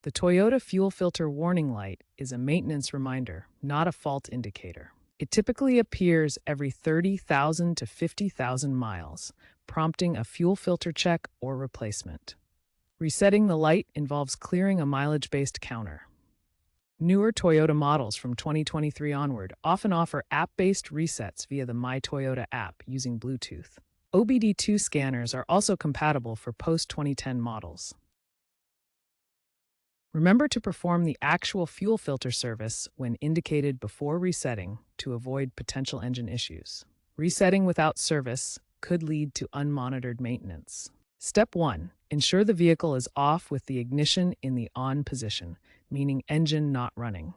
The Toyota fuel filter warning light is a maintenance reminder, not a fault indicator. It typically appears every 30,000 to 50,000 miles, prompting a fuel filter check or replacement. Resetting the light involves clearing a mileage-based counter. Newer Toyota models from 2023 onward often offer app-based resets via the My Toyota app using Bluetooth. OBD2 scanners are also compatible for post-2010 models. Remember to perform the actual fuel filter service when indicated before resetting to avoid potential engine issues. Resetting without service could lead to unmonitored maintenance. Step 1. Ensure the vehicle is off with the ignition in the on position, meaning engine not running.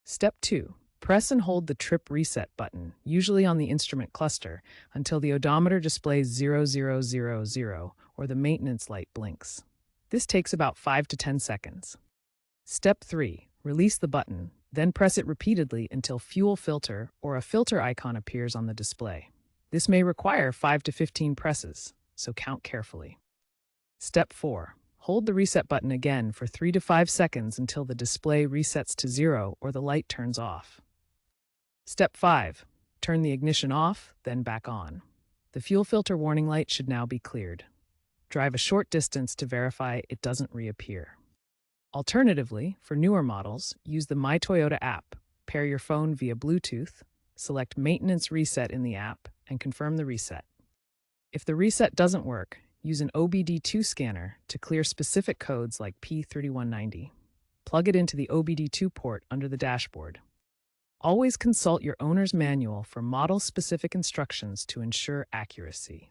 Step 2. Press and hold the trip reset button, usually on the instrument cluster, until the odometer displays 0000 or the maintenance light blinks. This takes about 5 to 10 seconds. Step 3. Release the button, then press it repeatedly until fuel filter or a filter icon appears on the display. This may require 5 to 15 presses, so count carefully. Step 4. Hold the reset button again for 3 to 5 seconds until the display resets to 0 or the light turns off. Step 5. Turn the ignition off, then back on. The fuel filter warning light should now be cleared. Drive a short distance to verify it doesn't reappear. Alternatively, for newer models, use the My Toyota app, pair your phone via Bluetooth, select Maintenance Reset in the app, and confirm the reset. If the reset doesn't work, use an OBD2 scanner to clear specific codes like P3190. Plug it into the OBD2 port under the dashboard. Always consult your owner's manual for model-specific instructions to ensure accuracy.